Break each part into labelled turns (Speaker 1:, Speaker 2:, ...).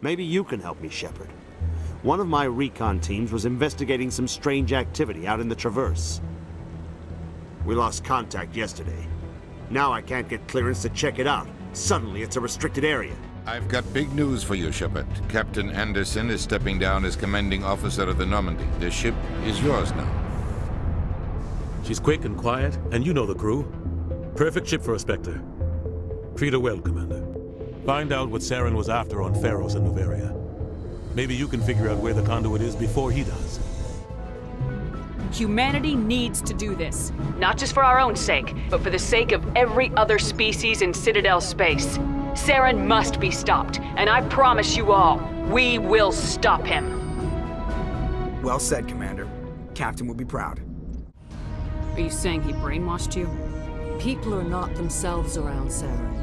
Speaker 1: Maybe you can help me, Shepard. One of my recon teams was investigating some strange activity out in the Traverse. We lost contact yesterday. Now I can't get clearance to check it out. Suddenly it's a restricted area.
Speaker 2: I've got big news for you, Shepard. Captain Anderson is stepping down as commanding officer of the Normandy. The ship is yours now.
Speaker 3: She's quick and quiet, and you know the crew. Perfect ship for a Spectre. Treat her well, Commander. Find out what Saren was after on Pharos and Noveria. Maybe you can figure out where the conduit is before he does.
Speaker 4: Humanity needs to do this. Not just for our own sake, but for the sake of every other species in Citadel space. Saren must be stopped, and I promise you all, we will stop him.
Speaker 5: Well said, Commander. Captain will be proud.
Speaker 4: Are you saying he brainwashed you?
Speaker 6: People are not themselves around Saren.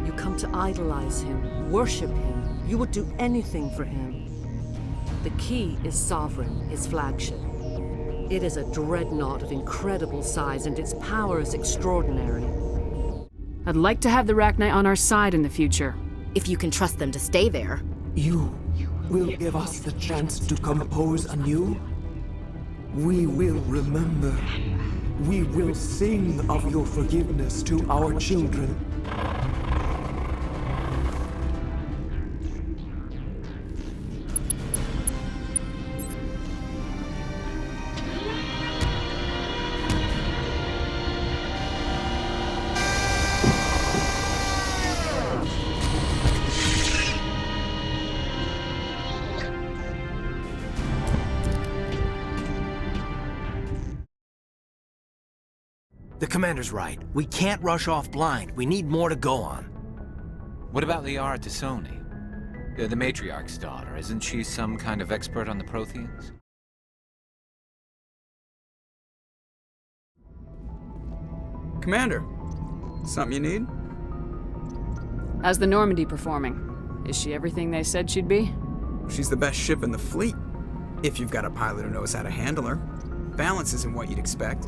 Speaker 6: You come to idolize him, worship him. You would do anything for him. The key is Sovereign, his flagship. It is a dreadnought of incredible size, and its power is extraordinary.
Speaker 4: I'd like to have the Rachni on our side in the future.
Speaker 7: If you can trust them to stay there.
Speaker 8: You will give us the chance to compose anew? We will remember. We will sing of your forgiveness to our children.
Speaker 9: The Commander's right. We can't rush off blind. We need more to go on.
Speaker 10: What about Liara Tassoni? The Matriarch's daughter. Isn't she some kind of expert on the Protheans?
Speaker 5: Commander, something you need?
Speaker 4: How's the Normandy performing? Is she everything they said she'd be?
Speaker 5: She's the best ship in the fleet, if you've got a pilot who knows how to handle her. Balance isn't what you'd expect.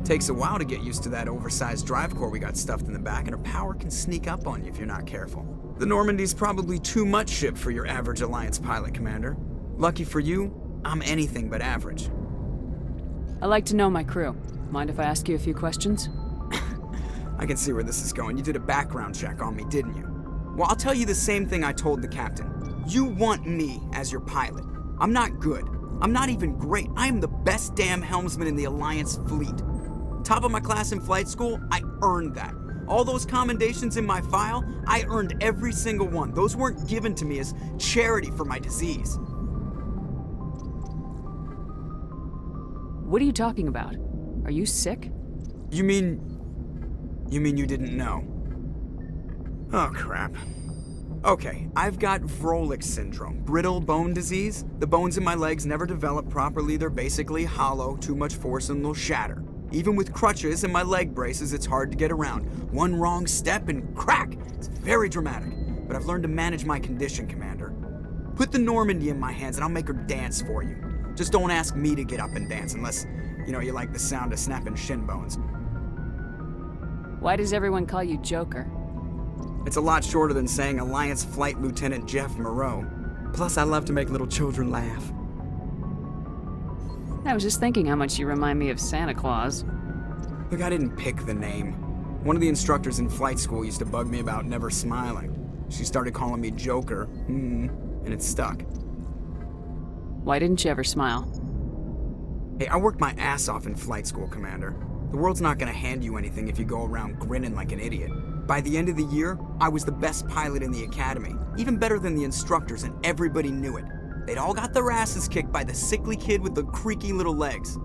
Speaker 5: Takes a while to get used to that oversized drive core we got stuffed in the back, and her power can sneak up on you if you're not careful. The Normandy's probably too much ship for your average Alliance pilot, Commander. Lucky for you, I'm anything but average.
Speaker 4: I like to know my crew. Mind if I ask you a few questions?
Speaker 5: I can see where this is going. You did a background check on me, didn't you? Well, I'll tell you the same thing I told the captain. You want me as your pilot. I'm not good. I'm not even great. I am the best damn helmsman in the Alliance fleet. Top of my class in flight school, I earned that. All those commendations in my file, I earned every single one. Those weren't given to me as charity for my disease.
Speaker 4: What are you talking about? Are you sick?
Speaker 5: You mean you didn't know? Oh, crap. Okay, I've got Vrolik syndrome, brittle bone disease. The bones in my legs never develop properly. They're basically hollow, too much force and they'll shatter. Even with crutches and my leg braces, it's hard to get around. One wrong step and crack! It's very dramatic. But I've learned to manage my condition, Commander. Put the Normandy in my hands and I'll make her dance for you. Just don't ask me to get up and dance unless, you like the sound of snapping shin bones.
Speaker 4: Why does everyone call you Joker?
Speaker 5: It's a lot shorter than saying Alliance Flight Lieutenant Jeff Moreau. Plus, I love to make little children laugh.
Speaker 4: I was just thinking how much you remind me of Santa Claus.
Speaker 5: Look, I didn't pick the name. One of the instructors in flight school used to bug me about never smiling. She started calling me Joker, and it stuck.
Speaker 4: Why didn't you ever smile?
Speaker 5: Hey, I worked my ass off in flight school, Commander. The world's not gonna hand you anything if you go around grinning like an idiot. By the end of the year, I was the best pilot in the academy, even better than the instructors, and everybody knew it. They'd all got their asses kicked by the sickly kid with the creaky little legs.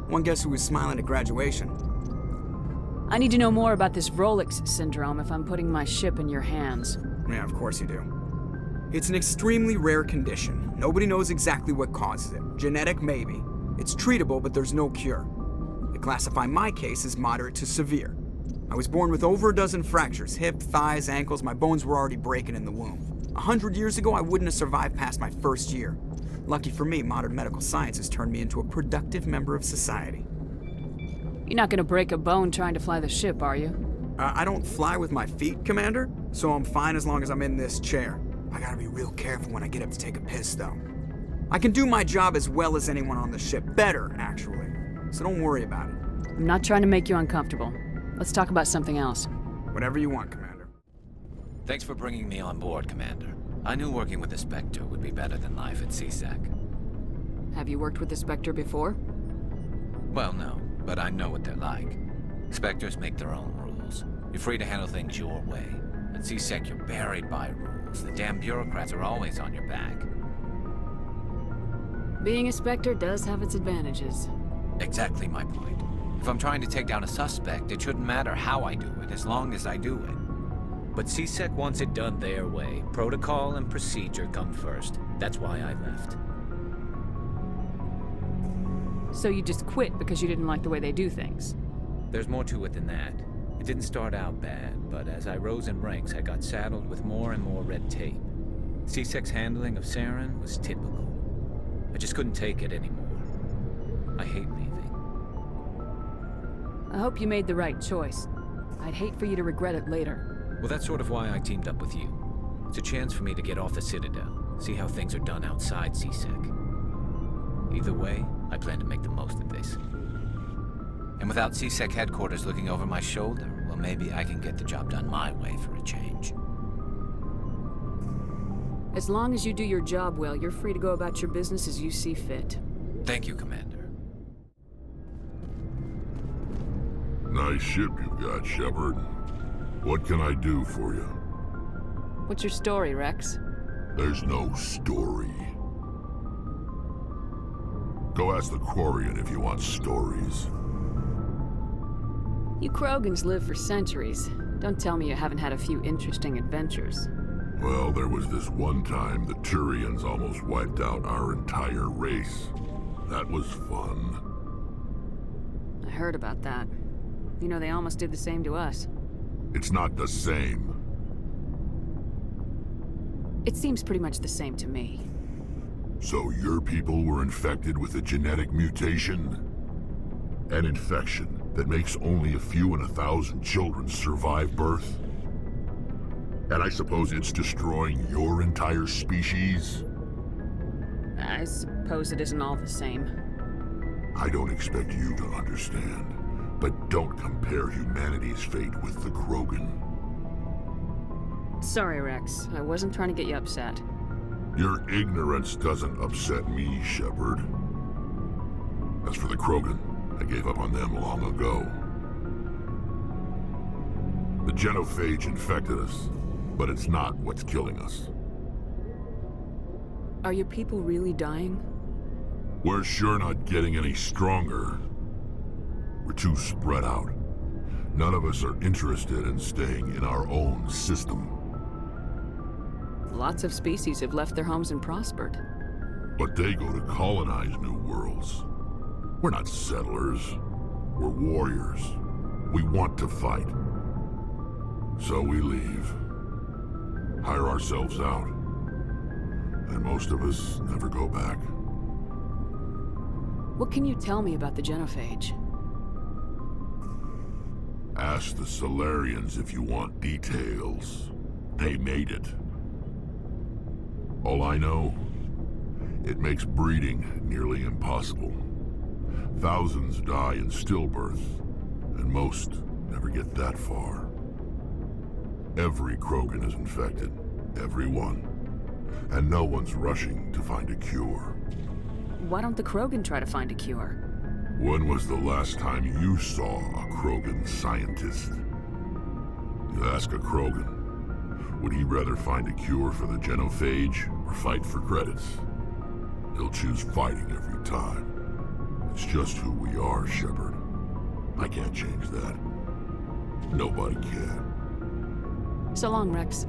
Speaker 5: One guess who was smiling at graduation?
Speaker 4: I need to know more about this Vrolik syndrome if I'm putting my ship in your hands.
Speaker 5: Yeah, of course you do. It's an extremely rare condition. Nobody knows exactly what causes it. Genetic, maybe. It's treatable, but there's no cure. They classify my case as moderate to severe. I was born with over a dozen fractures, hip, thighs, ankles. My bones were already breaking in the womb. 100 years ago, I wouldn't have survived past my first year. Lucky for me, modern medical science has turned me into a productive member of society.
Speaker 4: You're not gonna break a bone trying to fly the ship, are you?
Speaker 5: I don't fly with my feet, Commander, so I'm fine as long as I'm in this chair. I gotta be real careful when I get up to take a piss, though. I can do my job as well as anyone on the ship. Better, actually. So don't worry about it.
Speaker 4: I'm not trying to make you uncomfortable. Let's talk about something else.
Speaker 5: Whatever you want, Commander.
Speaker 10: Thanks for bringing me on board, Commander. I knew working with the Spectre would be better than life at CSEC.
Speaker 4: Have you worked with the Spectre before?
Speaker 10: Well, no, but I know what they're like. Spectres make their own rules. You're free to handle things your way. At CSEC, you're buried by rules. The damn bureaucrats are always on your back.
Speaker 4: Being a Spectre does have its advantages.
Speaker 10: Exactly my point. If I'm trying to take down a suspect, it shouldn't matter how I do it, as long as I do it.
Speaker 9: But CSEC wants it done their way. Protocol and procedure come first. That's why I left.
Speaker 4: So you just quit because you didn't like the way they do things?
Speaker 9: There's more to it than that. It didn't start out bad, but as I rose in ranks, I got saddled with more and more red tape. CSEC's handling of Saren was typical. I just couldn't take it anymore. I hate leaving.
Speaker 4: I hope you made the right choice. I'd hate for you to regret it later.
Speaker 9: Well, that's sort of why I teamed up with you. It's a chance for me to get off the Citadel, see how things are done outside CSEC. Either way, I plan to make the most of this.
Speaker 10: And without CSEC headquarters looking over my shoulder, well, maybe I can get the job done my way for a change.
Speaker 4: As long as you do your job well, you're free to go about your business as you see fit.
Speaker 10: Thank you, Commander.
Speaker 11: Nice ship you've got, Shepard. What can I do for you?
Speaker 4: What's your story, Rex?
Speaker 11: There's no story. Go ask the Quarian if you want stories.
Speaker 4: You Krogans live for centuries. Don't tell me you haven't had a few interesting adventures.
Speaker 11: Well, there was this one time the Turians almost wiped out our entire race. That was fun.
Speaker 4: I heard about that. You know, they almost did the same to us.
Speaker 11: It's not the same.
Speaker 4: It seems pretty much the same to me.
Speaker 11: So your people were infected with a genetic mutation? An infection that makes only a few in 1,000 children survive birth? And I suppose it's destroying your entire species?
Speaker 4: I suppose it isn't all the same.
Speaker 11: I don't expect you to understand, but don't compare humanity's fate with the Krogan.
Speaker 4: Sorry, Rex. I wasn't trying to get you upset.
Speaker 11: Your ignorance doesn't upset me, Shepard. As for the Krogan, I gave up on them long ago. The genophage infected us, but it's not what's killing us.
Speaker 4: Are your people really dying?
Speaker 11: We're sure not getting any stronger. We're too spread out. None of us are interested in staying in our own system.
Speaker 4: Lots of species have left their homes and prospered.
Speaker 11: But they go to colonize new worlds. We're not settlers. We're warriors. We want to fight. So we leave. Hire ourselves out. And most of us never go back.
Speaker 4: What can you tell me about the genophage?
Speaker 11: Ask the Solarians if you want details. They made it. All I know, it makes breeding nearly impossible. Thousands die in stillbirth, and most never get that far. Every Krogan is infected. Every one. And no one's rushing to find a cure.
Speaker 4: Why don't the Krogan try to find a cure?
Speaker 11: When was the last time you saw a Krogan scientist? You ask a Krogan, would he rather find a cure for the genophage or fight for credits? He'll choose fighting every time. It's just who we are, Shepard. I can't change that. Nobody can.
Speaker 4: So long, Rex.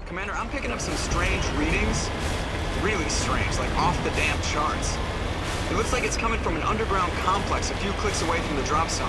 Speaker 5: Commander, I'm picking up some strange readings. Really strange, like off the damn charts. It looks like it's coming from an underground complex a few clicks away from the drop zone.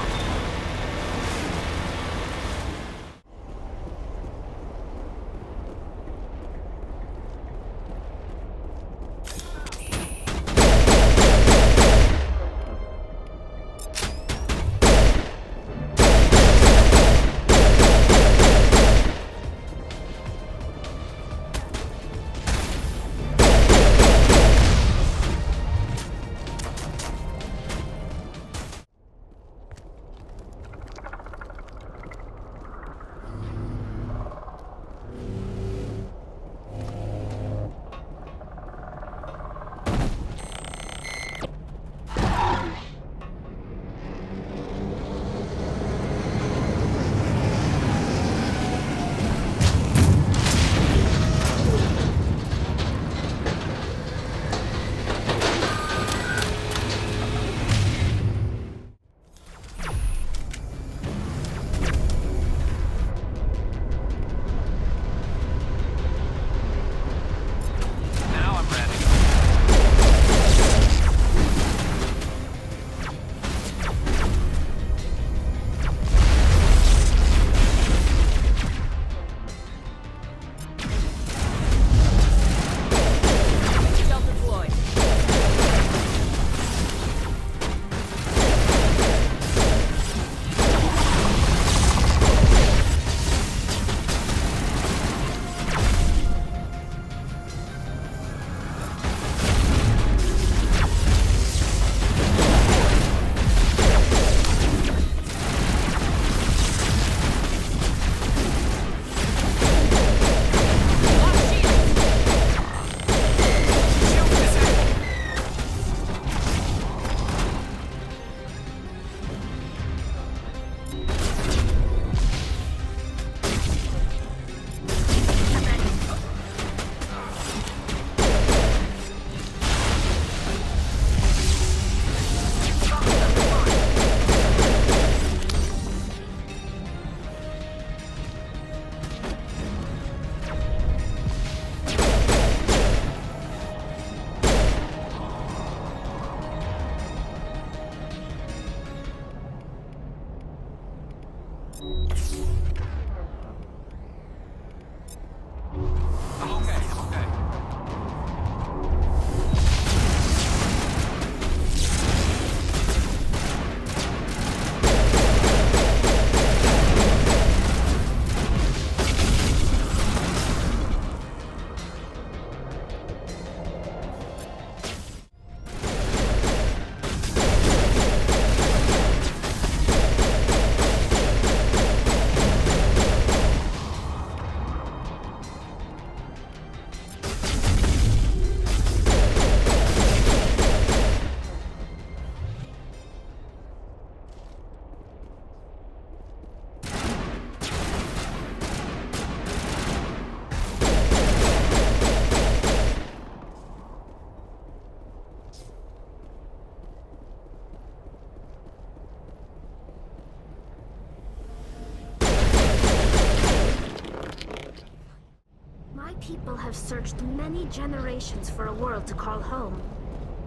Speaker 12: searched many generations for a world to call home.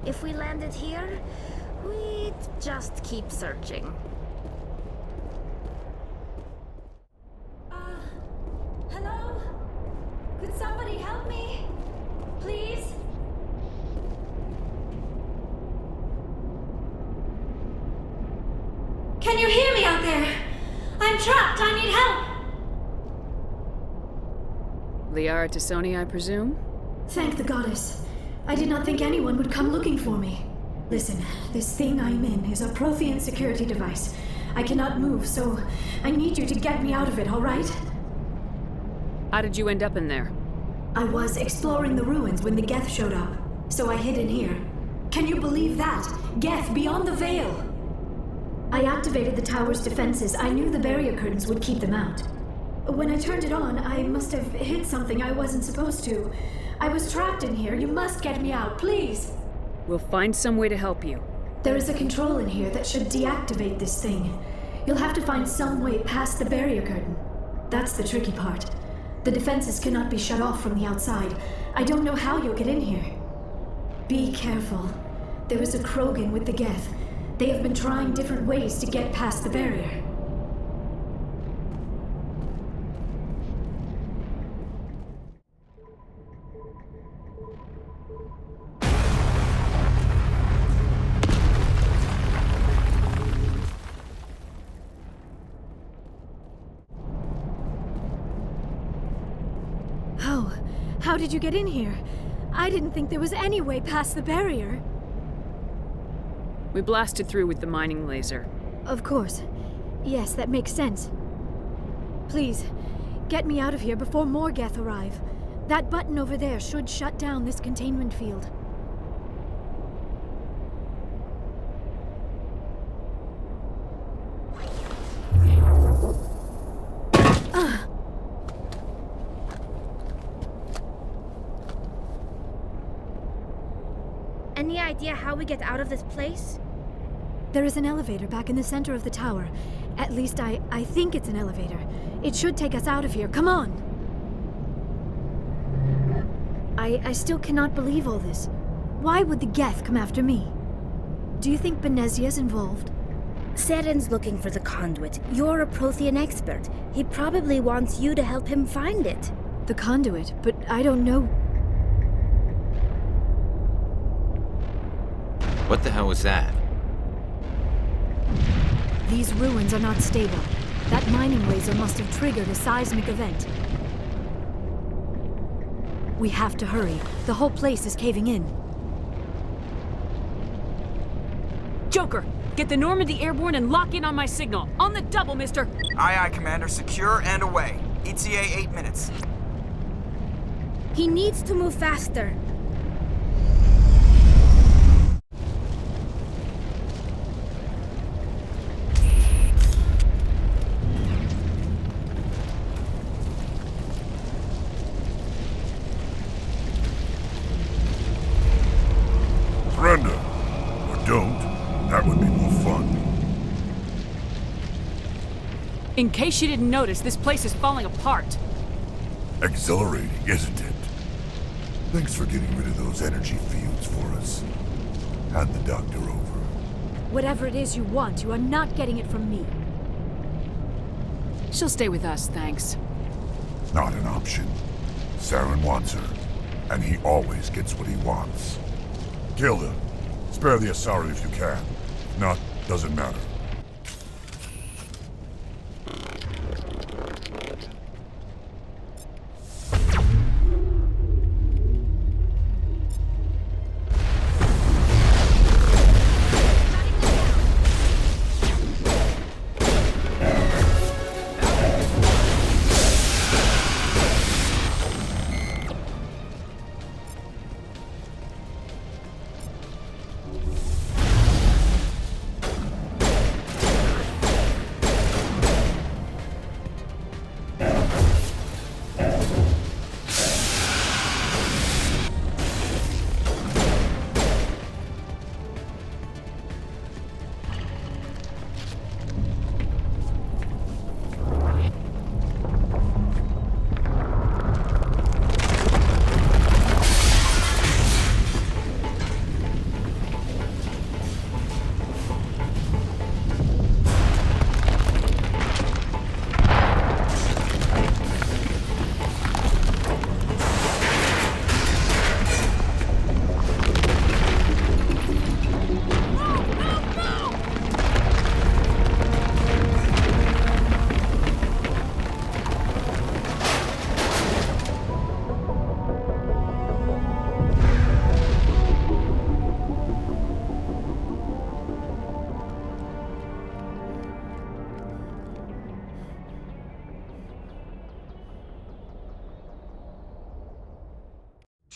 Speaker 12: If we landed here, we'd just keep searching.
Speaker 13: Hello? Could somebody help me? Please? Can you hear me out there? I'm trapped. I need help.
Speaker 4: Liara Tassoni, I presume?
Speaker 13: Thank the goddess. I did not think anyone would come looking for me. Listen, this thing I'm in is a Prothean security device. I cannot move, so I need you to get me out of it, all right?
Speaker 4: How did you end up in there?
Speaker 13: I was exploring the ruins when the Geth showed up, so I hid in here. Can you believe that? Geth, beyond the veil! I activated the tower's defenses. I knew the barrier curtains would keep them out. When I turned it on, I must have hit something I wasn't supposed to. I was trapped in here. You must get me out, please!
Speaker 4: We'll find some way to help you.
Speaker 13: There is a control in here that should deactivate this thing. You'll have to find some way past the barrier curtain. That's the tricky part. The defenses cannot be shut off from the outside. I don't know how you'll get in here. Be careful. There is a Krogan with the Geth. They have been trying different ways to get past the barrier. How did you get in here? I didn't think there was any way past the barrier.
Speaker 4: We blasted through with the mining laser.
Speaker 13: Of course. Yes, that makes sense. Please, get me out of here before more Geth arrive. That button over there should shut down this containment field.
Speaker 12: Any idea how we get out of this place?
Speaker 13: There is an elevator back in the center of the tower. At least I think it's an elevator. It should take us out of here. Come on! I still cannot believe all this. Why would the Geth come after me? Do you think Benezia's involved?
Speaker 12: Saren's looking for the conduit. You're a Prothean expert. He probably wants you to help him find it.
Speaker 13: The conduit? But I don't know...
Speaker 10: What the hell was that?
Speaker 13: These ruins are not stable. That mining laser must have triggered a seismic event. We have to hurry. The whole place is caving in.
Speaker 4: Joker, get the Normandy airborne and lock in on my signal. On the double, mister!
Speaker 5: Aye, aye, Commander. Secure and away. ETA 8 minutes.
Speaker 12: He needs to move faster.
Speaker 11: Surrender. Or don't. That would be more fun.
Speaker 4: In case you didn't notice, this place is falling apart.
Speaker 11: Exhilarating, isn't it? Thanks for getting rid of those energy fields for us. Hand the doctor over.
Speaker 13: Whatever it is you want, you are not getting it from me.
Speaker 4: She'll stay with us, thanks.
Speaker 11: Not an option. Saren wants her, and he always gets what he wants. Kill her. Spare the Asari if you can. If not, doesn't matter.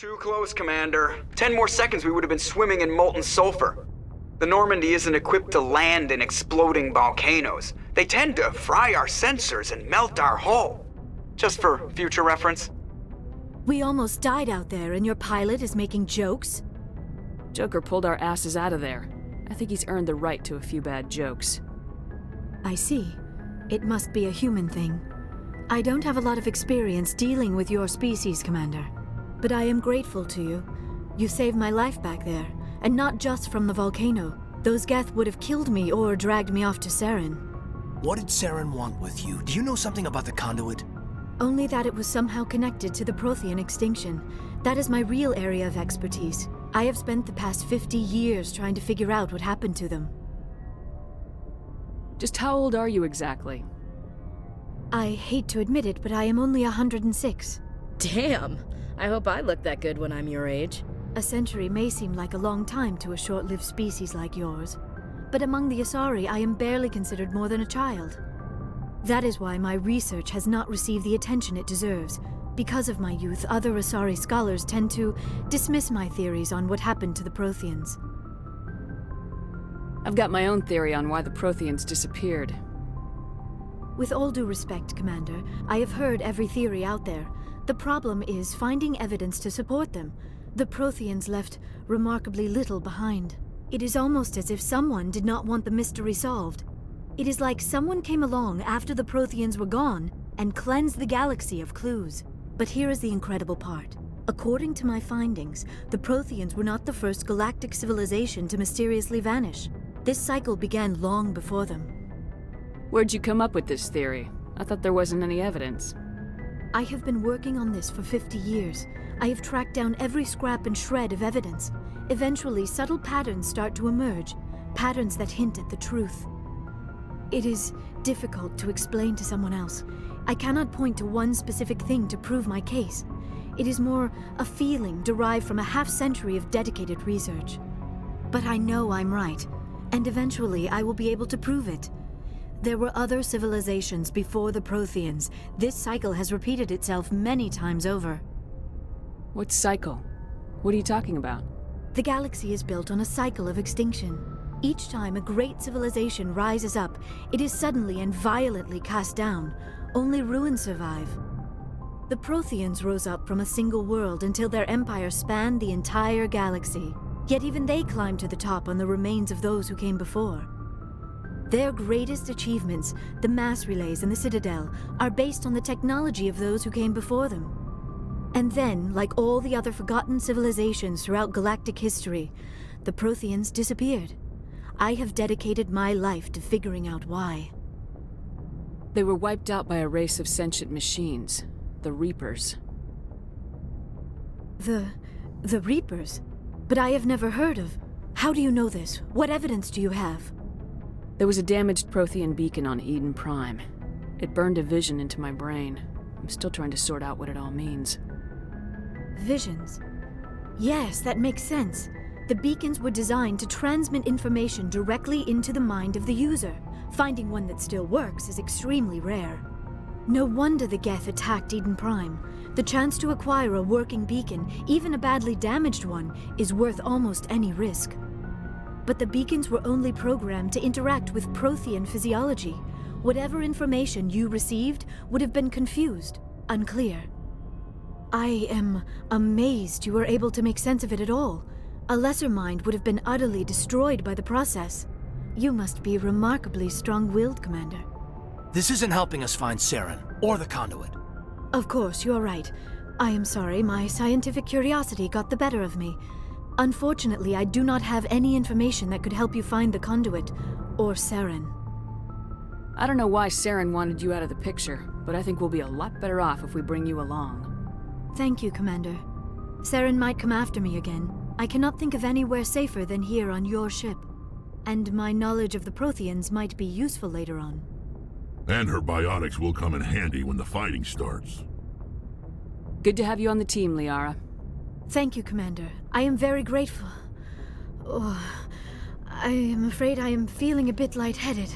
Speaker 5: Too close, Commander. 10 more seconds we would have been swimming in molten sulfur. The Normandy isn't equipped to land in exploding volcanoes. They tend to fry our sensors and melt our hull. Just for future reference.
Speaker 13: We almost died out there, and your pilot is making jokes?
Speaker 4: Joker pulled our asses out of there. I think he's earned the right to a few bad jokes.
Speaker 13: I see. It must be a human thing. I don't have a lot of experience dealing with your species, Commander. But I am grateful to you. You saved my life back there, and not just from the volcano. Those Geth would have killed me or dragged me off to Saren.
Speaker 14: What did Saren want with you? Do you know something about the conduit?
Speaker 13: Only that it was somehow connected to the Prothean extinction. That is my real area of expertise. I have spent the past 50 years trying to figure out what happened to them.
Speaker 4: Just how old are you exactly?
Speaker 13: I hate to admit it, but I am only 106.
Speaker 15: Damn! I hope I look that good when I'm your age.
Speaker 13: A century may seem like a long time to a short-lived species like yours, but among the Asari, I am barely considered more than a child. That is why my research has not received the attention it deserves. Because of my youth, other Asari scholars tend to dismiss my theories on what happened to the Protheans.
Speaker 4: I've got my own theory on why the Protheans disappeared.
Speaker 13: With all due respect, Commander, I have heard every theory out there. The problem is finding evidence to support them. The Protheans left remarkably little behind. It is almost as if someone did not want the mystery solved. It is like someone came along after the Protheans were gone and cleansed the galaxy of clues. But here is the incredible part. According to my findings, the Protheans were not the first galactic civilization to mysteriously vanish. This cycle began long before them.
Speaker 4: Where'd you come up with this theory? I thought there wasn't any evidence.
Speaker 13: I have been working on this for 50 years. I have tracked down every scrap and shred of evidence. Eventually, subtle patterns start to emerge, patterns that hint at the truth. It is difficult to explain to someone else. I cannot point to one specific thing to prove my case. It is more a feeling derived from a half-century of dedicated research. But I know I'm right, and eventually I will be able to prove it. There were other civilizations before the Protheans. This cycle has repeated itself many times over.
Speaker 4: What cycle? What are you talking about?
Speaker 13: The galaxy is built on a cycle of extinction. Each time a great civilization rises up, it is suddenly and violently cast down. Only ruins survive. The Protheans rose up from a single world until their empire spanned the entire galaxy. Yet even they climbed to the top on the remains of those who came before. Their greatest achievements, the mass relays and the Citadel, are based on the technology of those who came before them. And then, like all the other forgotten civilizations throughout galactic history, the Protheans disappeared. I have dedicated my life to figuring out why.
Speaker 4: They were wiped out by a race of sentient machines, the Reapers.
Speaker 13: The Reapers? But I have never heard of. How do you know this? What evidence do you have?
Speaker 4: There was a damaged Prothean beacon on Eden Prime. It burned a vision into my brain. I'm still trying to sort out what it all means.
Speaker 13: Visions? Yes, that makes sense. The beacons were designed to transmit information directly into the mind of the user. Finding one that still works is extremely rare. No wonder the Geth attacked Eden Prime. The chance to acquire a working beacon, even a badly damaged one, is worth almost any risk. But the beacons were only programmed to interact with Prothean physiology. Whatever information you received would have been confused, unclear. I am amazed you were able to make sense of it at all. A lesser mind would have been utterly destroyed by the process. You must be remarkably strong-willed, Commander.
Speaker 14: This isn't helping us find Saren, or the conduit.
Speaker 13: Of course, you're right. I am sorry, my scientific curiosity got the better of me. Unfortunately, I do not have any information that could help you find the conduit, or Saren.
Speaker 4: I don't know why Saren wanted you out of the picture, but I think we'll be a lot better off if we bring you along.
Speaker 13: Thank you, Commander. Saren might come after me again. I cannot think of anywhere safer than here on your ship. And my knowledge of the Protheans might be useful later on.
Speaker 11: And her bionics will come in handy when the fighting starts.
Speaker 4: Good to have you on the team, Liara.
Speaker 13: Thank you, Commander. I am very grateful. Oh, I am afraid I am feeling a bit lightheaded.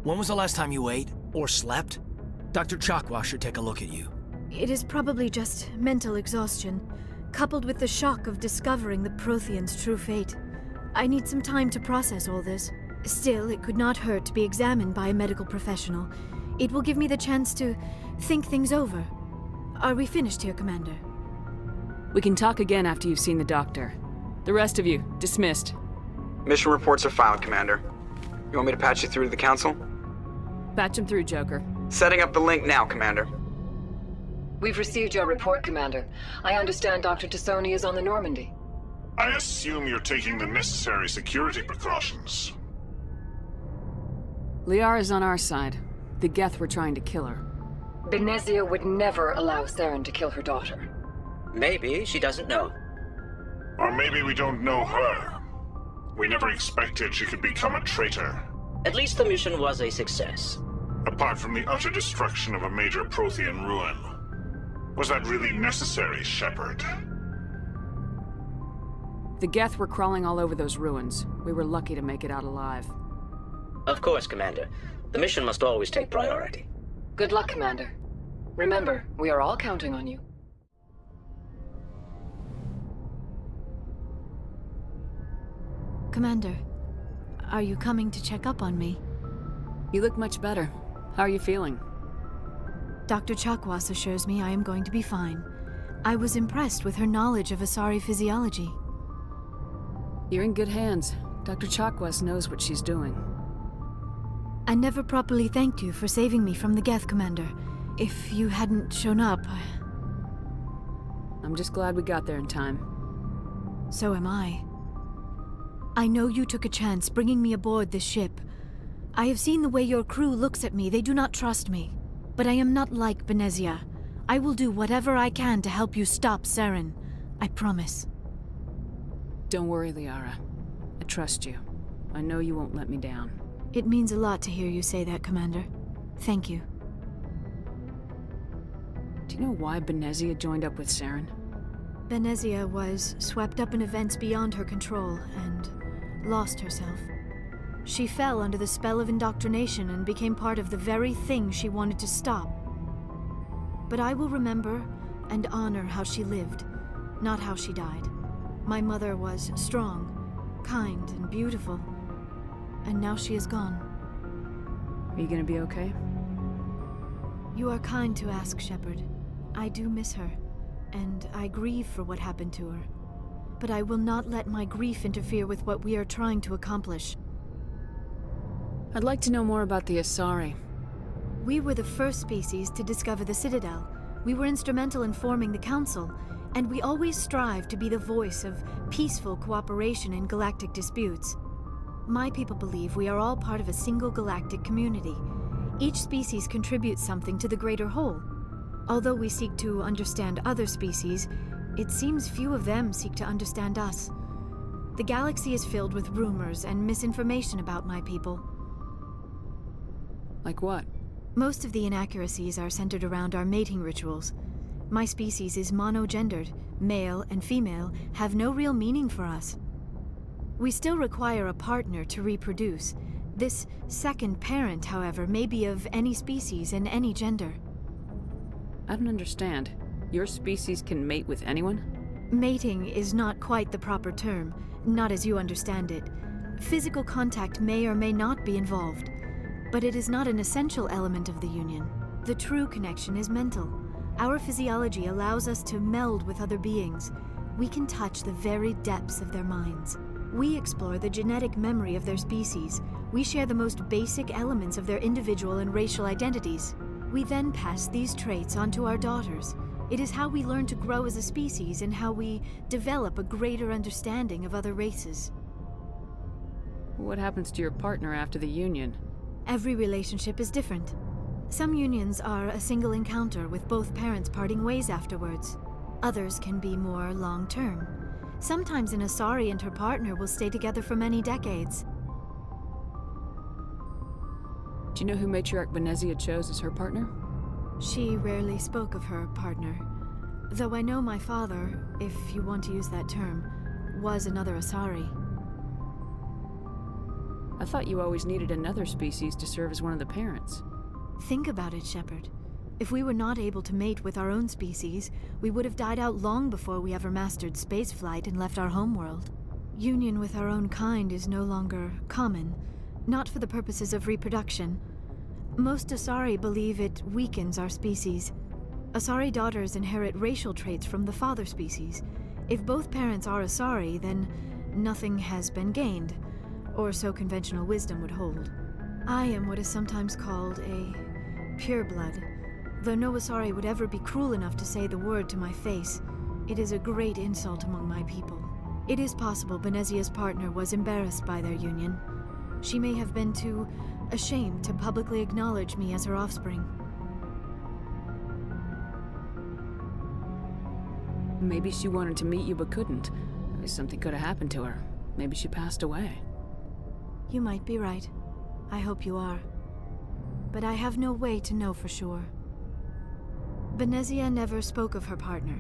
Speaker 14: When was the last time you ate, or slept? Dr. Chakwa should take a look at you.
Speaker 13: It is probably just mental exhaustion. coupled with the shock of discovering the Prothean's true fate. I need some time to process all this. Still, it could not hurt to be examined by a medical professional. It will give me the chance to think things over. Are we finished here, Commander?
Speaker 4: We can talk again after you've seen the doctor. The rest of you, dismissed.
Speaker 5: Mission reports are filed, Commander. You want me to patch you through to the Council?
Speaker 4: Patch him through, Joker.
Speaker 5: Setting up the link now, Commander.
Speaker 16: We've received your report, Commander. I understand Dr. Tassoni is on the Normandy.
Speaker 17: I assume you're taking the necessary security precautions.
Speaker 4: Liara's on our side. The Geth were trying to kill her.
Speaker 16: Benezia would never allow Saren to kill her daughter.
Speaker 18: Maybe she doesn't know.
Speaker 17: Or maybe we don't know her. We never expected she could become a traitor.
Speaker 18: At least the mission was a success.
Speaker 17: Apart from the utter destruction of a major Prothean ruin. Was that really necessary, Shepard?
Speaker 4: The Geth were crawling all over those ruins. We were lucky to make it out alive.
Speaker 18: Of course, Commander. The mission must always take priority.
Speaker 16: Good luck, Commander. Remember, we are all counting on you.
Speaker 13: Commander, are you coming to check up on me?
Speaker 4: You look much better. How are you feeling?
Speaker 13: Dr. Chakwas assures me I am going to be fine. I was impressed with her knowledge of Asari physiology.
Speaker 4: You're in good hands. Dr. Chakwas knows what she's doing.
Speaker 13: I never properly thanked you for saving me from the Geth, Commander. If you hadn't shown up...
Speaker 4: I'm just glad we got there in time.
Speaker 13: So am I. I know you took a chance bringing me aboard this ship. I have seen the way your crew looks at me. They do not trust me. But I am not like Benezia. I will do whatever I can to help you stop Saren. I promise.
Speaker 4: Don't worry, Liara. I trust you. I know you won't let me down.
Speaker 13: It means a lot to hear you say that, Commander. Thank you.
Speaker 4: Do you know why Benezia joined up with Saren?
Speaker 13: Benezia was swept up in events beyond her control and lost herself. She fell under the spell of indoctrination and became part of the very thing she wanted to stop. But I will remember and honor how she lived, not how she died. My mother was strong, kind, and beautiful, and now she is gone.
Speaker 4: Are you gonna be okay?
Speaker 13: You are kind to ask, Shepard. I do miss her, and I grieve for what happened to her. But I will not let my grief interfere with what we are trying to accomplish.
Speaker 4: I'd like to know more about the Asari.
Speaker 13: We were the first species to discover the Citadel. We were instrumental in forming the Council, and we always strive to be the voice of peaceful cooperation in galactic disputes. My people believe we are all part of a single galactic community. Each species contributes something to the greater whole. Although we seek to understand other species, it seems few of them seek to understand us. The galaxy is filled with rumors and misinformation about my people.
Speaker 4: Like what?
Speaker 13: Most of the inaccuracies are centered around our mating rituals. My species is monogendered. Male and female have no real meaning for us. We still require a partner to reproduce. This second parent, however, may be of any species and any gender.
Speaker 4: I don't understand. Your species can mate with anyone?
Speaker 13: Mating is not quite the proper term, not as you understand it. Physical contact may or may not be involved, but it is not an essential element of the union. The true connection is mental. Our physiology allows us to meld with other beings. We can touch the very depths of their minds. We explore the genetic memory of their species. We share the most basic elements of their individual and racial identities. We then pass these traits on to our daughters. It is how we learn to grow as a species and how we develop a greater understanding of other races.
Speaker 4: What happens to your partner after the union?
Speaker 13: Every relationship is different. Some unions are a single encounter with both parents parting ways afterwards. Others can be more long-term. Sometimes an Asari and her partner will stay together for many decades.
Speaker 4: Do you know who Matriarch Benezia chose as her partner?
Speaker 13: She rarely spoke of her partner. Though I know my father, if you want to use that term, was another Asari.
Speaker 4: I thought you always needed another species to serve as one of the parents.
Speaker 13: Think about it, Shepard.
Speaker 19: If we were not able to mate with our own species, we would have died out long before we ever mastered spaceflight and left our homeworld. Union with our own kind is no longer common, not for the purposes of reproduction. Most Asari believe it weakens our species. Asari daughters inherit racial traits from the father species. If both parents are Asari, then nothing has been gained, or so conventional wisdom would hold. I am what is sometimes called a pureblood. Though no Asari would ever be cruel enough to say the word to my face, it is a great insult among my people. It is possible Benezia's partner was embarrassed by their union. She may have been too ashamed to publicly acknowledge me as her offspring.
Speaker 20: Maybe she wanted to meet you but couldn't. Maybe something could have happened to her. Maybe she passed away.
Speaker 19: You might be right. I hope you are. But I have no way to know for sure. Benezia never spoke of her partner.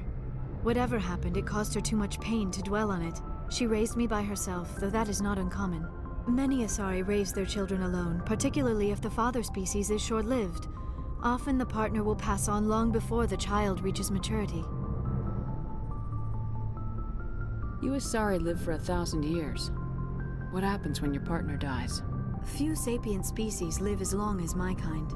Speaker 19: Whatever happened, it caused her too much pain to dwell on it. She raised me by herself, though that is not uncommon. Many Asari raise their children alone, particularly if the father species is short-lived. Often the partner will pass on long before the child reaches maturity.
Speaker 20: You Asari live for 1,000 years. What happens when your partner dies?
Speaker 19: Few sapient species live as long as my kind.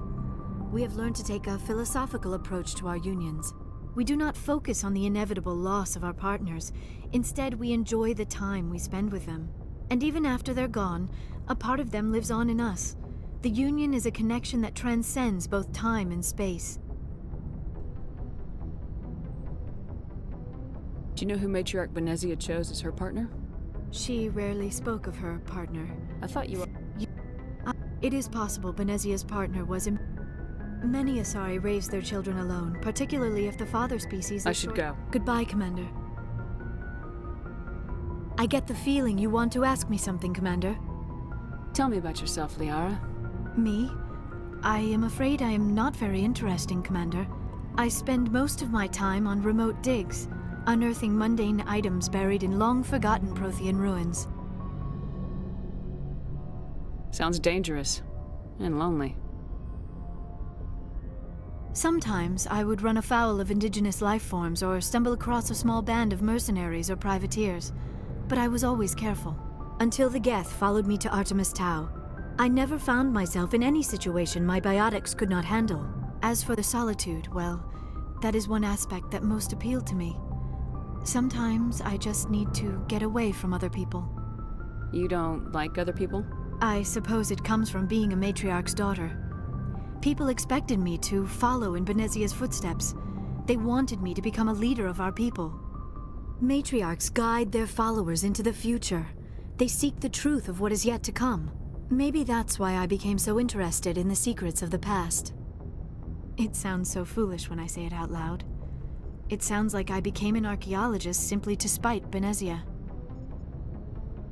Speaker 19: We have learned to take a philosophical approach to our unions. We do not focus on the inevitable loss of our partners. Instead, we enjoy the time we spend with them. And even after they're gone, a part of them lives on in us. The union is a connection that transcends both time and space.
Speaker 20: Do you know who Matriarch Benezia chose as her partner?
Speaker 19: She rarely spoke of her partner.
Speaker 20: I thought you were...
Speaker 19: It is possible Benezia's partner was... Many Asari raise their children alone, particularly if the father species is
Speaker 20: I should go.
Speaker 19: Goodbye, Commander. I get the feeling you want to ask me something, Commander.
Speaker 20: Tell me about yourself, Liara.
Speaker 19: Me? I am afraid I am not very interesting, Commander. I spend most of my time on remote digs, unearthing mundane items buried in long-forgotten Prothean ruins.
Speaker 20: Sounds dangerous. And lonely.
Speaker 19: Sometimes I would run afoul of indigenous life forms or stumble across a small band of mercenaries or privateers, but I was always careful. Until the Geth followed me to Artemis Tau. I never found myself in any situation my biotics could not handle. As for the solitude, well, that is one aspect that most appealed to me. Sometimes I just need to get away from other people.
Speaker 20: You don't like other people?
Speaker 19: I suppose it comes from being a matriarch's daughter. People expected me to follow in Benezia's footsteps. They wanted me to become a leader of our people. Matriarchs guide their followers into the future. They seek the truth of what is yet to come. Maybe that's why I became so interested in the secrets of the past. It sounds so foolish when I say it out loud. It sounds like I became an archaeologist simply to spite Benezia.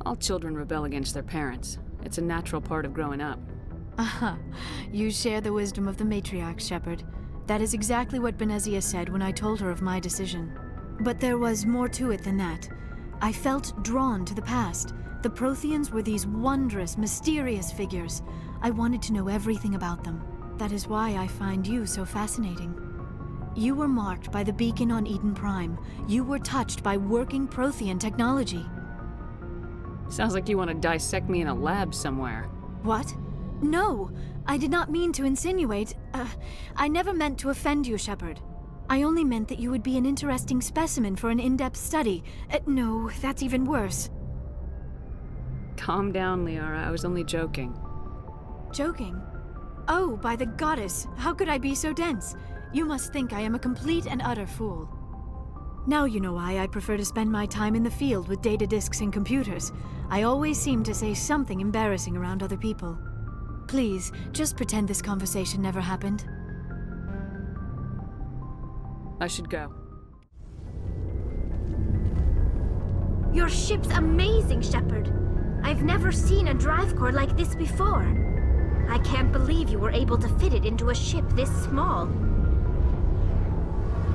Speaker 20: All children rebel against their parents. It's a natural part of growing up.
Speaker 19: Aha, you share the wisdom of the matriarch, Shepard. That is exactly what Benezia said when I told her of my decision. But there was more to it than that. I felt drawn to the past. The Protheans were these wondrous, mysterious figures. I wanted to know everything about them. That is why I find you so fascinating. You were marked by the beacon on Eden Prime. You were touched by working Prothean technology.
Speaker 20: Sounds like you want to dissect me in a lab somewhere.
Speaker 19: What? No! I did not mean to insinuate. I never meant to offend you, Shepard. I only meant that you would be an interesting specimen for an in-depth study. No, that's even worse.
Speaker 20: Calm down, Liara. I was only joking.
Speaker 19: Joking? Oh, by the goddess, how could I be so dense? You must think I am a complete and utter fool. Now you know why I prefer to spend my time in the field with data disks and computers. I always seem to say something embarrassing around other people. Please, just pretend this conversation never happened.
Speaker 20: I should go.
Speaker 12: Your ship's amazing, Shepard. I've never seen a drive core like this before. I can't believe you were able to fit it into a ship this small.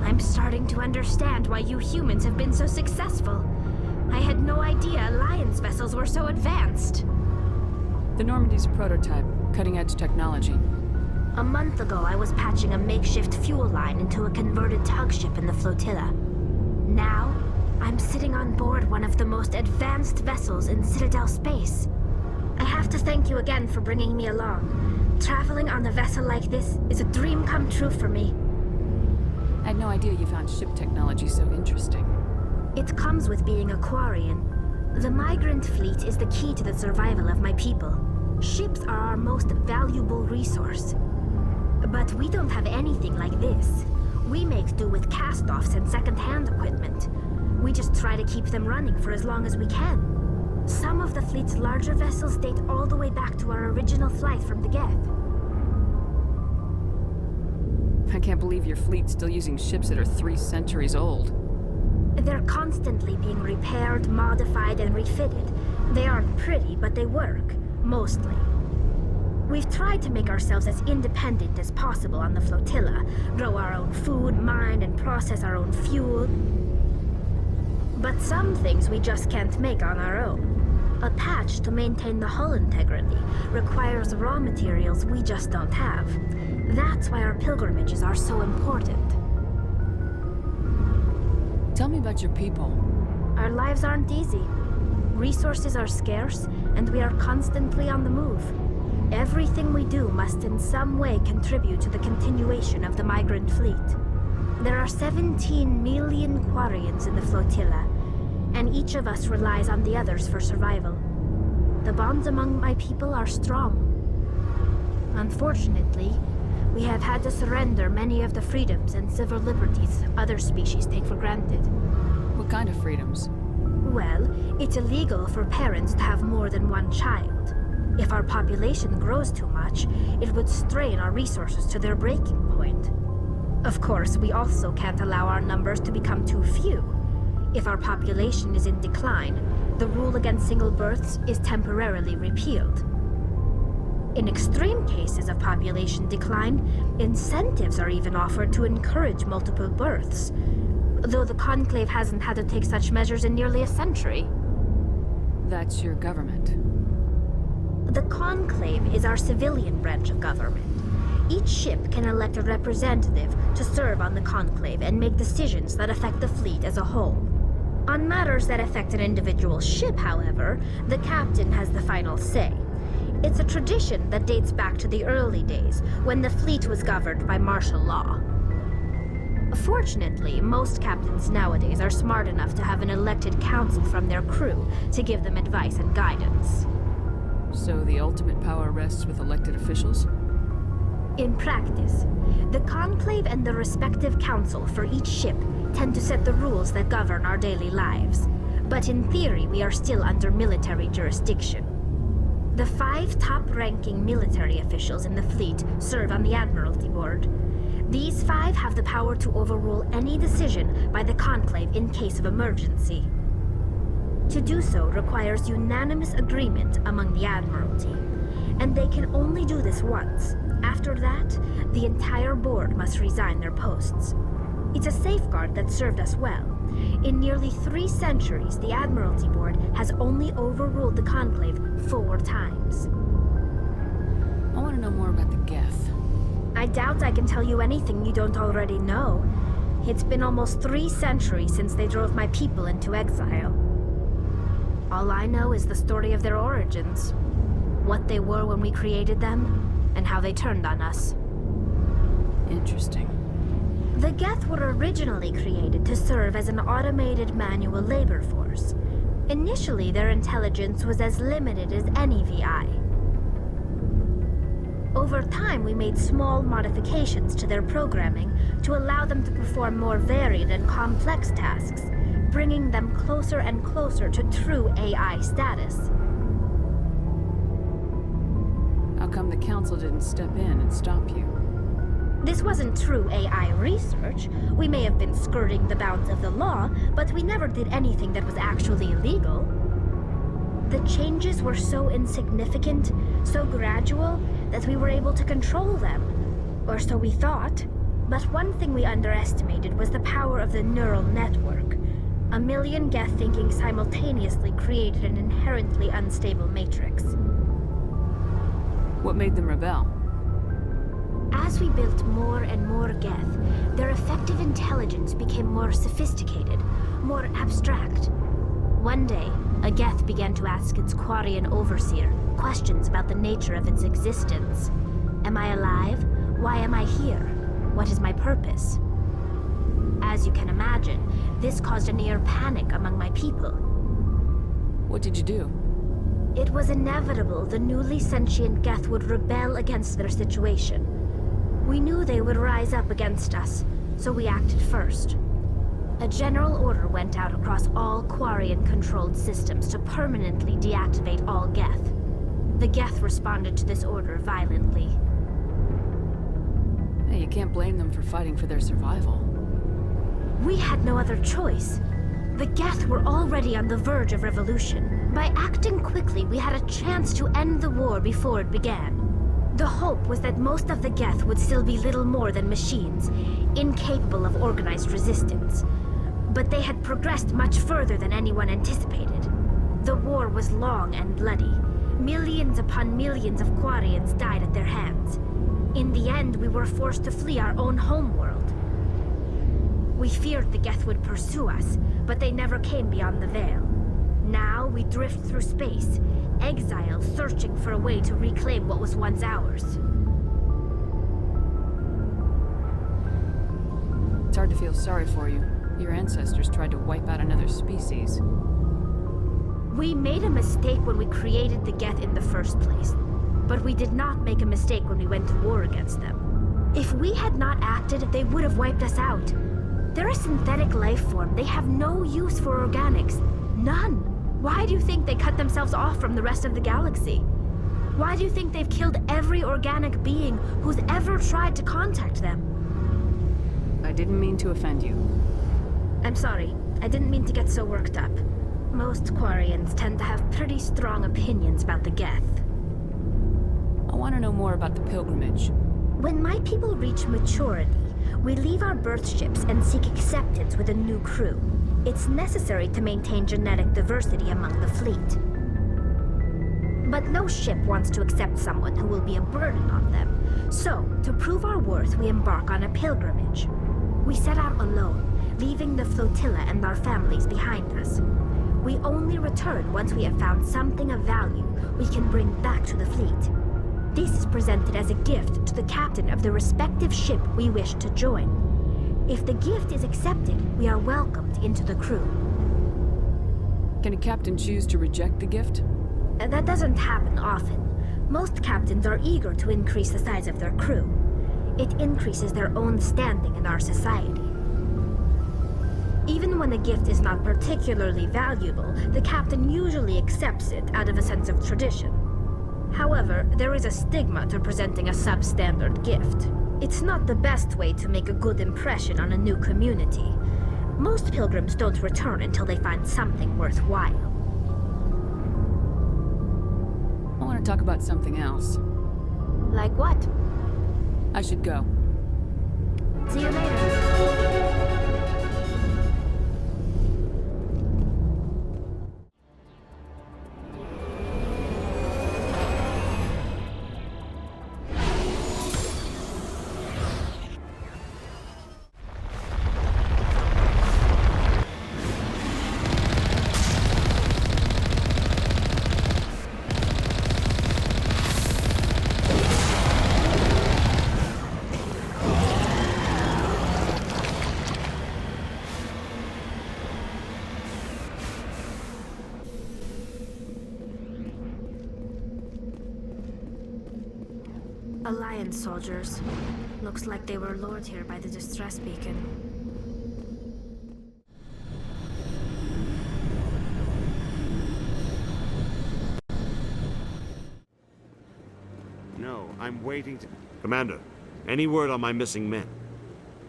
Speaker 12: I'm starting to understand why you humans have been so successful. I had no idea Alliance vessels were so advanced.
Speaker 20: The Normandy's a prototype, cutting-edge technology.
Speaker 12: A month ago, I was patching a makeshift fuel line into a converted tug ship in the flotilla. Now, I'm sitting on board one of the most advanced vessels in Citadel space. I have to thank you again for bringing me along. Traveling on a vessel like this is a dream come true for me.
Speaker 20: I had no idea you found ship technology so interesting.
Speaker 12: It comes with being a Quarian. The migrant fleet is the key to the survival of my people. Ships are our most valuable resource. But we don't have anything like this. We make do with cast-offs and second-hand equipment. We just try to keep them running for as long as we can. Some of the fleet's larger vessels date all the way back to our original flight from the Geth.
Speaker 20: I can't believe your fleet's still using ships that are 3 centuries old.
Speaker 12: They're constantly being repaired, modified, and refitted. They aren't pretty, but they work. Mostly. We've tried to make ourselves as independent as possible on the flotilla, grow our own food, mine, and process our own fuel. But some things we just can't make on our own. A patch to maintain the hull integrity requires raw materials we just don't have. That's why our pilgrimages are so important.
Speaker 20: Tell me about your people.
Speaker 12: Our lives aren't easy. Resources are scarce, and we are constantly on the move. Everything we do must in some way contribute to the continuation of the migrant fleet. There are 17 million Quarians in the flotilla, and each of us relies on the others for survival. The bonds among my people are strong. Unfortunately, we have had to surrender many of the freedoms and civil liberties other species take for granted.
Speaker 20: What kind of freedoms?
Speaker 12: Well, it's illegal for parents to have more than one child. If our population grows too much, it would strain our resources to their breaking point. Of course, we also can't allow our numbers to become too few. If our population is in decline, the rule against single births is temporarily repealed. In extreme cases of population decline, incentives are even offered to encourage multiple births, though the Conclave hasn't had to take such measures in nearly a century.
Speaker 20: That's your government.
Speaker 12: The Conclave is our civilian branch of government. Each ship can elect a representative to serve on the Conclave and make decisions that affect the fleet as a whole. On matters that affect an individual ship, however, the captain has the final say. It's a tradition that dates back to the early days, when the fleet was governed by martial law. Fortunately, most captains nowadays are smart enough to have an elected council from their crew to give them advice and guidance.
Speaker 20: So the ultimate power rests with elected officials?
Speaker 12: In practice, the Conclave and the respective council for each ship tend to set the rules that govern our daily lives. But in theory, we are still under military jurisdiction. The 5 top-ranking military officials in the fleet serve on the Admiralty Board. These 5 have the power to overrule any decision by the Conclave in case of emergency. To do so requires unanimous agreement among the Admiralty, and they can only do this once. After that, the entire board must resign their posts. It's a safeguard that served us well. In nearly 3 centuries, the Admiralty Board has only overruled the Conclave 4 times.
Speaker 20: I want to know more about the Geth.
Speaker 12: I doubt I can tell you anything you don't already know. It's been almost 3 centuries since they drove my people into exile. All I know is the story of their origins, what they were when we created them, and how they turned on us.
Speaker 20: Interesting.
Speaker 12: The Geth were originally created to serve as an automated manual labor force. Initially, their intelligence was as limited as any VI. Over time, we made small modifications to their programming to allow them to perform more varied and complex tasks, bringing them closer and closer to true AI status.
Speaker 20: How come the Council didn't step in and stop you?
Speaker 12: This wasn't true AI research. We may have been skirting the bounds of the law, but we never did anything that was actually illegal. The changes were so insignificant, so gradual, that we were able to control them. Or so we thought. But one thing we underestimated was the power of the neural network. 1 million Geth thinking simultaneously created an inherently unstable matrix.
Speaker 20: What made them rebel?
Speaker 12: As we built more and more Geth, their effective intelligence became more sophisticated, more abstract. One day, a Geth began to ask its Quarian overseer questions about the nature of its existence. Am I alive? Why am I here? What is my purpose? As you can imagine, this caused a near panic among my people.
Speaker 20: What did you do?
Speaker 12: It was inevitable the newly sentient Geth would rebel against their situation. We knew they would rise up against us, so we acted first. A general order went out across all Quarian-controlled systems to permanently deactivate all Geth. The Geth responded to this order violently.
Speaker 20: Hey, you can't blame them for fighting for their survival.
Speaker 12: We had no other choice. The Geth were already on the verge of revolution. By acting quickly, we had a chance to end the war before it began. The hope was that most of the Geth would still be little more than machines, incapable of organized resistance. But they had progressed much further than anyone anticipated. The war was long and bloody. Millions upon millions of Quarians died at their hands. In the end, we were forced to flee our own homeworld. We feared the Geth would pursue us, but they never came beyond the Veil. Now we drift through space, exiles searching for a way to reclaim what was once ours.
Speaker 20: It's hard to feel sorry for you. Your ancestors tried to wipe out another species.
Speaker 12: We made a mistake when we created the Geth in the first place, but we did not make a mistake when we went to war against them. If we had not acted, they would have wiped us out. They're a synthetic life form. They have no use for organics. None. Why do you think they cut themselves off from the rest of the galaxy? Why do you think they've killed every organic being who's ever tried to contact them?
Speaker 20: I didn't mean to offend you.
Speaker 12: I'm sorry. I didn't mean to get so worked up. Most Quarians tend to have pretty strong opinions about the Geth.
Speaker 20: I want to know more about the pilgrimage.
Speaker 12: When my people reach maturity, we leave our birth ships and seek acceptance with a new crew. It's necessary to maintain genetic diversity among the fleet. But no ship wants to accept someone who will be a burden on them. So, to prove our worth, we embark on a pilgrimage. We set out alone, leaving the flotilla and our families behind us. We only return once we have found something of value we can bring back to the fleet. This is presented as a gift to the captain of the respective ship we wish to join. If the gift is accepted, we are welcomed into the crew.
Speaker 20: Can a captain choose to reject the gift?
Speaker 12: That doesn't happen often. Most captains are eager to increase the size of their crew. It increases their own standing in our society. Even when the gift is not particularly valuable, the captain usually accepts it out of a sense of tradition. However, there is a stigma to presenting a substandard gift. It's not the best way to make a good impression on a new community. Most pilgrims don't return until they find something worthwhile.
Speaker 20: I want to talk about something else.
Speaker 12: Like what?
Speaker 20: I should go.
Speaker 12: See you later. Alliance soldiers. Looks like they were lured here by the distress beacon.
Speaker 1: No, I'm waiting to... Commander, any word on my missing men?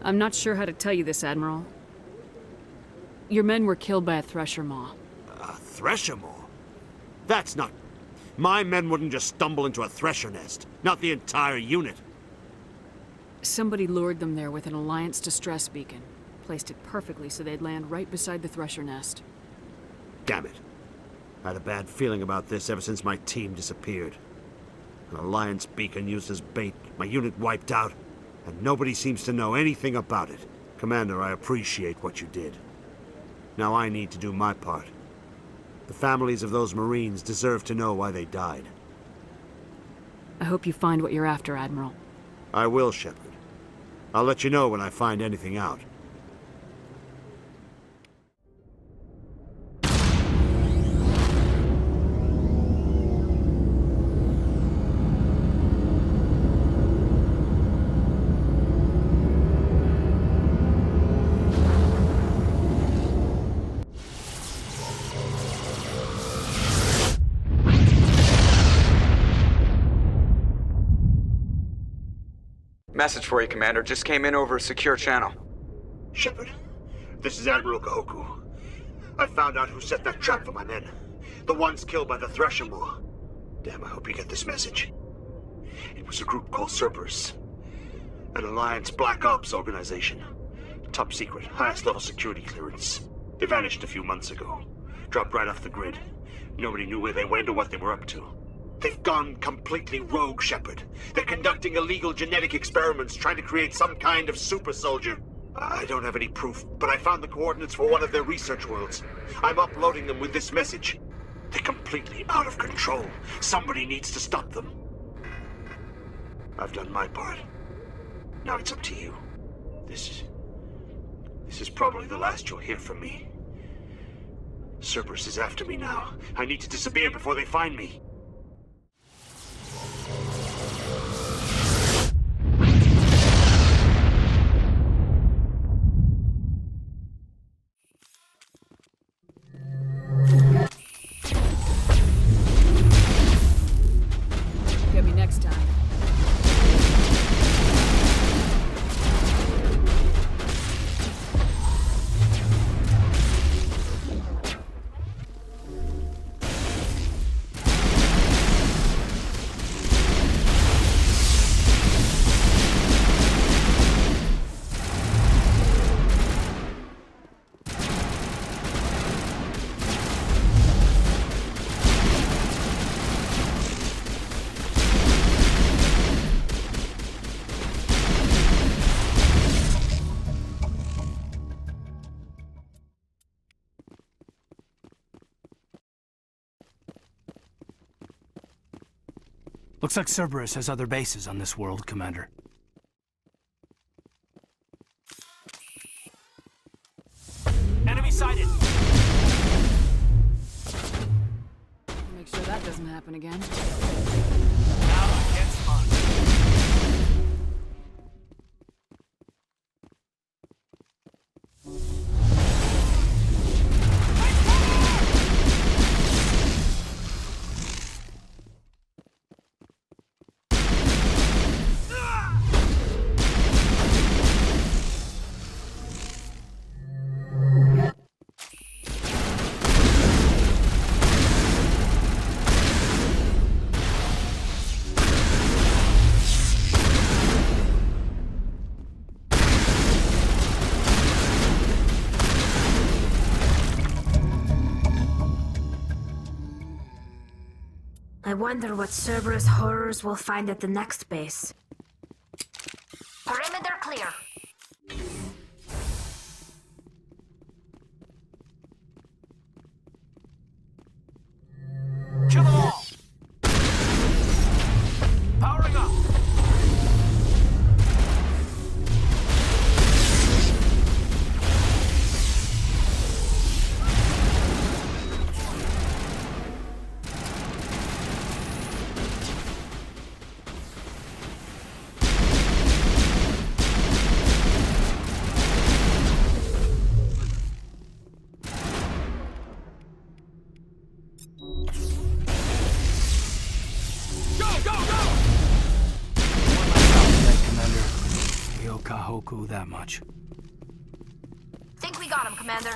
Speaker 20: I'm not sure how to tell you this, Admiral. Your men were killed by a thresher maw.
Speaker 1: A thresher maw? That's not... My men wouldn't just stumble into a thresher nest. Not the entire unit.
Speaker 20: Somebody lured them there with an Alliance distress beacon. Placed it perfectly so they'd land right beside the thresher nest.
Speaker 1: Damn it. I had a bad feeling about this ever since my team disappeared. An Alliance beacon used as bait, my unit wiped out, and nobody seems to know anything about it. Commander, I appreciate what you did. Now I need to do my part. The families of those Marines deserve to know why they died.
Speaker 20: I hope you find what you're after, Admiral.
Speaker 1: I will, Shepard. I'll let you know when I find anything out.
Speaker 5: Message for you, Commander. Just came in over a secure channel.
Speaker 1: Shepard, this is Admiral Kahoku. I found out who set that trap for my men. The ones killed by the Thresher Maw. Damn, I hope you get this message. It was a group called Cerberus. An Alliance Black Ops organization. Top secret, highest level security clearance. They vanished a few months ago. Dropped right off the grid. Nobody knew where they went or what they were up to. They've gone completely rogue, Shepard. They're conducting illegal genetic experiments, trying to create some kind of super soldier. I don't have any proof, but I found the coordinates for one of their research worlds. I'm uploading them with this message. They're completely out of control. Somebody needs to stop them. I've done my part. Now it's up to you. This is probably the last you'll hear from me. Cerberus is after me now. I need to disappear before they find me.
Speaker 20: Get me next time.
Speaker 14: Looks like Cerberus has other bases on this world, Commander. Enemy sighted!
Speaker 20: Make sure that doesn't happen again.
Speaker 14: Now I can't spot.
Speaker 12: I wonder what Cerberus horrors we'll find at the next base. Perimeter clear.
Speaker 14: Kill them all! Powering up! Kahoku that much.
Speaker 12: Think we got him, Commander.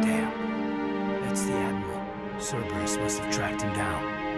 Speaker 14: Damn. That's the Admiral. Cerberus must have tracked him down.